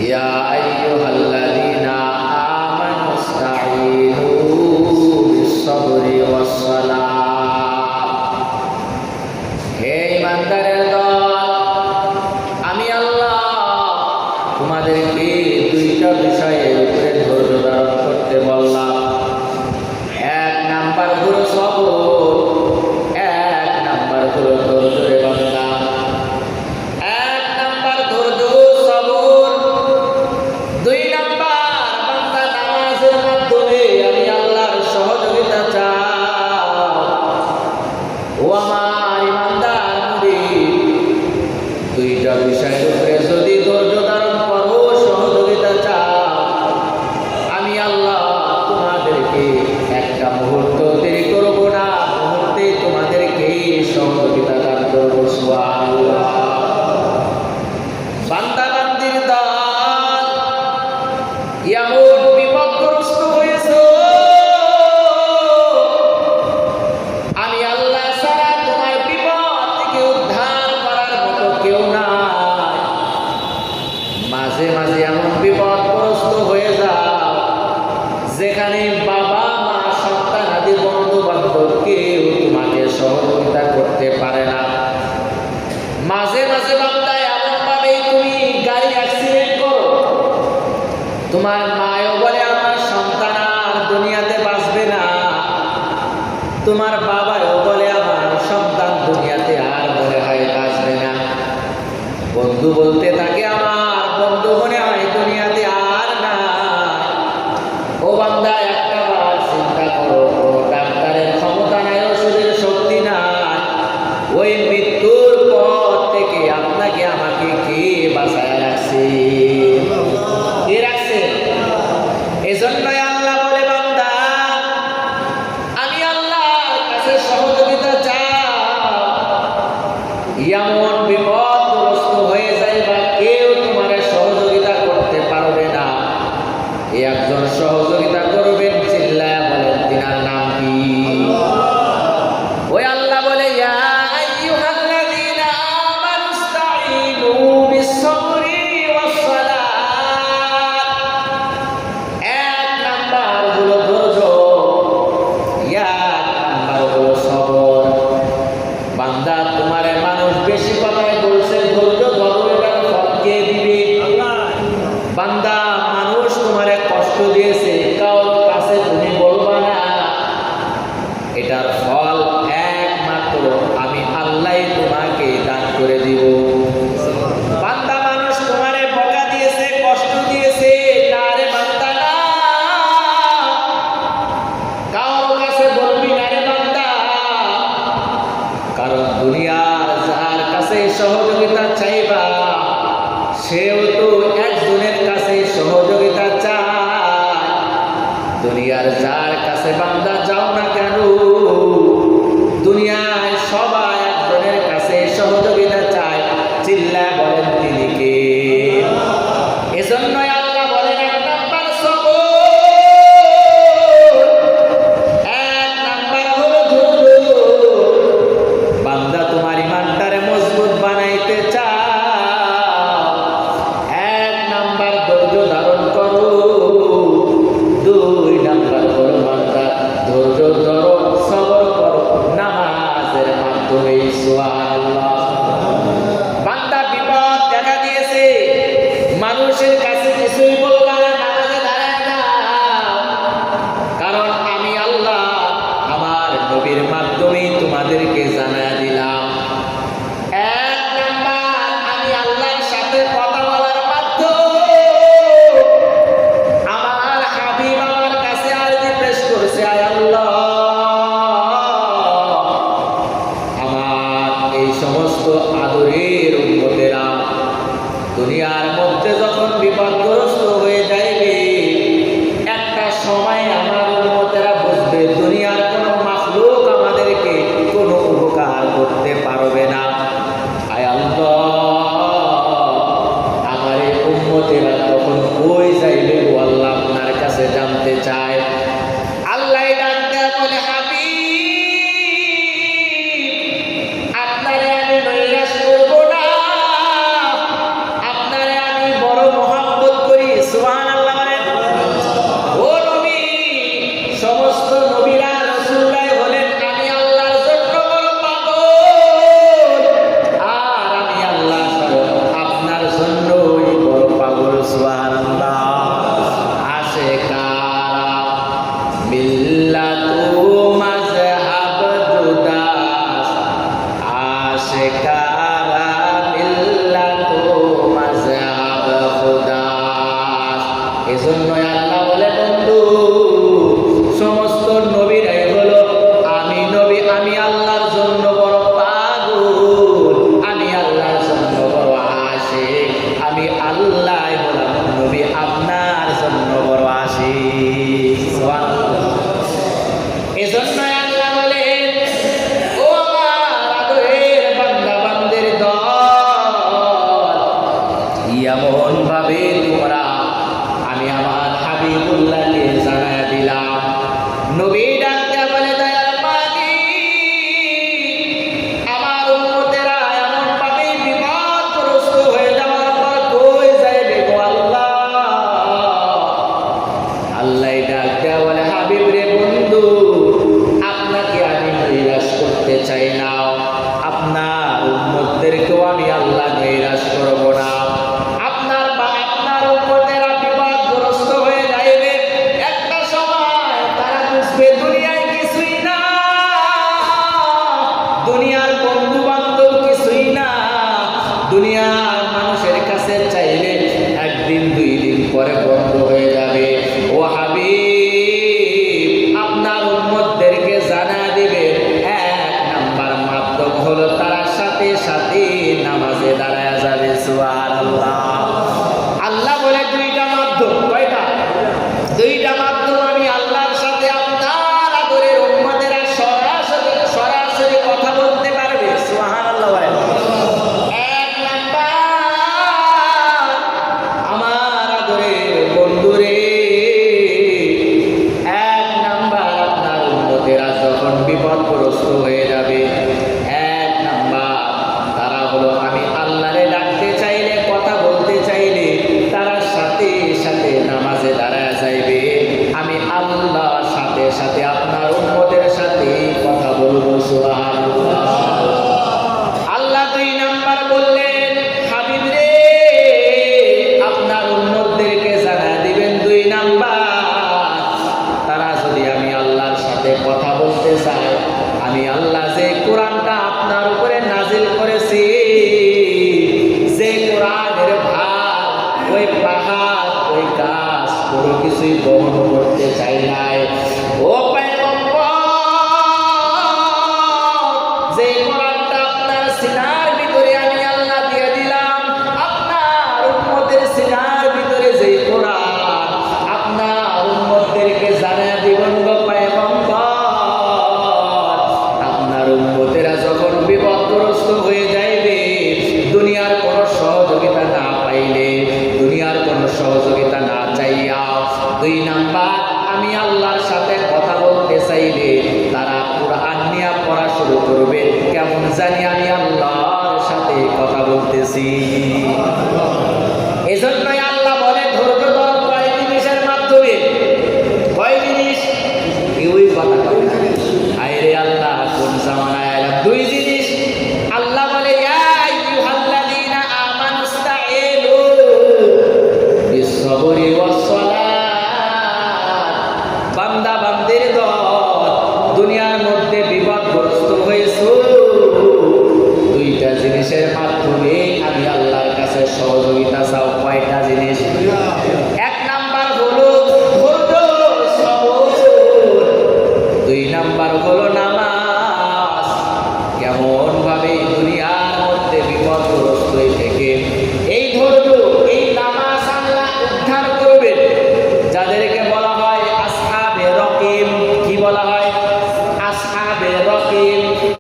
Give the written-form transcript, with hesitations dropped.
ইয়া আইয়ুহাল্লাযীনা আমানু ইসতাঈনু বিস-সাবরি ওয়াস-সালাহ। হে ঈমানদারের দল, আমি আল্লাহ তোমাদেরকে দুইটা বিষয়ের উপরে ধৈর্য ধারণ করতে বললাম। এক নাম্বার হলো সবর, এক নাম্বার হলো ধৈর্যের বান্দা। এক নাম্বার ধৈর্য সবর, দুই নাম্বার বান্দা নামাজের মাধ্যমে আমি আল্লাহর সহযোগিতা চাও। ও আমার ঈমানদার মুরিদ, দুইটা বিষয়ের উপরে যদি ধৈর্য ধারণ করো, সহযোগিতা চাও, আমি আল্লাহ তোমাদেরকে একটা মুহূর্ত দেরি করব না, মুহূর্তে তোমাদেরকে সহযোগিতা দান করব। সুবহানাল্লাহ। বান্দা বান্দির দল এমন বিপদগ্রস্ত হয়েছে, আমি আল্লাহ ছাড়া তোমার বিপদ থেকে উদ্ধার করার মতো কেউ নাই। মাঝে মাঝে এমন বিপদগ্রস্ত হয়ে যাও যেখানে বাবা মা সন্তান আদি বন্ধু বান্ধব কেউ তোমাকে সহযোগিতা করতে পারে না। মাঝে মাঝে বান্দা এমন ভাবে তুমি গাড়ি অ্যাক্সিডেন্ট করো, তোমার মায়ও বলে আমার সন্তান আর দুনিয়াতে বাঁচবে না, তোমার বাবাও বলে আমার সন্তান দুনিয়াতে আর মনে হয় বাঁচবে না। বন্ধু বলতে থাকে আমার বন্ধু মনে হয় দুনিয়াতে আর না। ও বান্দা, একটা বার চিন্তা করো, ডাক্তারের ক্ষমতা নাই, ওষুধের শক্তি নাই, ওই মৃত্যুর পর থেকে আপনাকে আমাকে কে বাঁচায় রাখছে? কে রাখছে? এজন্যই আল্লাহ বলে, বান্দা আমি আল্লাহর কাছে সহযোগিতা চাও। এমন বিপদগ্রস্ত হয়ে যায় বা কেউ তোমার সহযোগিতা করতে পারবে না, একজন সহযোগিতা করবেন, চিল্লায়া বলেন তিনার নাম কি? ওই আল্লাহ বলে, ইয়া আইয়ুহাল্লাযীনা আমানু ইসতাঈনু বিস-সাবরি ওয়াস-সালাহ। এক নাম্বার হলো ধৈর্য, এক নাম্বার হলো সবর। বান্দা তোমারে মানুষ বেশি কথায় বলছে ধৈর্য ধরো, এটার ফল কে দিবে? বান্দা মানুষ তোমারে কষ্ট দিয়েছে, কারোর কাছে তুমি বলবা না, এটার ফল একমাত্র আমি আল্লাহই তোমাকে দান করে দিব। বান্দা মানুষ তোমারে বকা দিয়েছে, কষ্ট দিয়েছে, না রে বান্দা না, কারোর কাছে বলবি না রে বান্দা। কারণ দুনিয়ার যার কাছে সহযোগিতা চাইবা, সেও তো একজনের কাছে সহযোগিতা চায়। দুনিয়ার যার কাছে বান্দা যাও না কেন, দুনিয়ায় সবাই একজনের কাছে সহযোগিতা চায়, চিল্লা বলেন তিনি কে? এজন্যই আল্লাহ বলেন, এক নাম্বার সবর, এক নাম্বার হলো ধৈর্য। বান্দা তোমার ঈমানটারে মজবুত বানাইতে চাও, এক নাম্বার ধৈর্য ধারণ করো, দুই নাম্বার হলো বান্দা ধৈর্য ধরো, সবর করো নামাজের মাধ্যমে। সুবহানাল্লাহ। বান্দা বিপদ দেখা দিয়েছে, মানুষের কাছে কিছুই বলবা না, নামাজে দাঁড়ায় যাও, কারণ আমি আল্লাহ আমার নবীর মাধ্যমে তোমাদেরকে জানায় দিলাম। এক নাম্বার আমি আল্লাহর সাথে কথা বলার মাধ্যমে আমার হাবিব আমার কাছে আরজি পেশ করছে, আয় আল্লাহ, আমার এই সমস্ত আদরের উম্মতেরা দুনিয়ার মধ্যে যখন বিপদগ্রস্ত হয়ে যাইবে, একটা সময় আমার উম্মতেরা বুঝবে দুনিয়ার কোনো মাখলুক আমাদেরকে কোনো উপকার করতে পারবে না। আয় আল্লাহ, আমার এই উম্মতেরা তখন কই যাইবে গো আল্লাহ, আপনার কাছে জানতে চায়। আল্লাহ ডাকতে বলে, হাবিব, আপনারে আমি নৈরাশ করব না, আপনারে আমি বড় মহব্বত এজন্যই আল্লাহ বলে বন্ধু সমস্ত নবীরাই হলো আমি নবী আমি আল্লাহর জন্য বড় পাগল আমি আল্লাহর জন্য বড় আশিক আমি আল্লাহ হলাম নবী আপনার জন্য বড় আশিক সুবহানাল্লাহ এজন্যই আল্লাহ বলে ও আমার আদরের বান্দা বান্দের দল এমন ভাবে তোমরা আমি আমার হাবিবুল্লাহকে জানায়া দিলাম নবী ডাকতে বলে দয়াল মালিক আমার উম্মতেরা এমন ভাবে বিপদগ্রস্ত হয়ে যাওয়ার পর কই যাইবে গো আল্লাহ আল্লাহ ডাকতে বলে হাবিব রে বন্ধু আপনাকে আমি নিরাশ করতে চাই না আপনার উম্মতদেরকেও আমি আল্লাহ নিরাশ করব না আপনার বা আপনার উম্মতেরা বিপদগ্রস্ত হয়ে যাইবে একটা সময় তারা বুঝবে দুনিয়ায় কিছুই না দুনিয়ার বন্ধু বান্ধব কিছুই না দুনিয়ার মানুষের কাছে চাইলে একদিন দুই দিন পরে বন্ধ হয়ে যাবে ও হাবিব আপনার উম্মতদেরকে জানা দিবে এক নাম্বার মাধ্যম হলো তারা সাথে সাথে নামাজে দাঁড়ায় যাবে সুবহানাল্লাহ আল্লাহ বলে দুইটা মাধ্যম কয়টা দুইটা মাধ্যম আমি আল্লাহর সাথে আপনার আদরের উম্মতেরা সরাসরি সরাসরি কথা বলতে পারবে সুবহানাল্লাহ বলে এক নাম্বার আমার আদরের বন্ধুরে এক নাম্বার আপনার উম্মতেরা যখন বিপদগ্রস্ত হয়ে যাবে এক নাম্বার তারা হলো আমি আল্লাহরে ডাকতে চাইলে কথা বলতে চাইলে তারা সাথে সাথে নামাজে দাঁড়ায় যাইবে আমি আল্লাহর সাথে সাথে আপনার উম্মতের সাথে কথা বলবো সুবহানাল্লাহ আল্লাহ দুই নাম্বার বললেন হাবিব রে আপনার উম্মতদেরকে জানা দিবেন দুই নাম্বার তারা যদি আমি আল্লাহর সাথে কথা বলতে চায় আমি আল্লাহ যে কোরআনটা আপনার উপরে নাজিল করেছি যে কোরআনের ভার ওই পাহাড় ওই গাছ কোনো কিছুই বহন করতে চাই নাই ও পয়গম্বর যে কোরআনটা আপনার সিনার ভিতরে আমি আল্লাহ দিয়ে দিলাম আপনার উম্মতের সিনার ভিতরে যে কোরআন আপনার উম্মতদেরকে জানায়া দিবেন গো পয়গম্বর আপনার উম্মতেরা যখন বিপদগ্রস্ত হয়ে যাইবে দুনিয়ার কোনো সহযোগিতা না পাইলে দুনিয়ার কোনো সহযোগিতা না চাইয়া দুই নাম্বার আমি আল্লাহর সাথে কথা বলতে চাইলে তারা কোরআন নিয়ে পড়া শুরু করবে কেমন জানি আমি আল্লাহর সাথে কথা বলতেছি এজন্যই আল্লাহ বলে ধৈর্য ধর কয় জিনিসের মাধ্যমে কয় জিনিস কেউই কথা কয় না আরে আল্লাহ কোন জামানায় আইলাম দুই জিনিস আল্লাহ বলে ইয়া আইয়ুহাল্লাযীনা আমানুস্তাঈনু বিস-সাবরি ওয়াস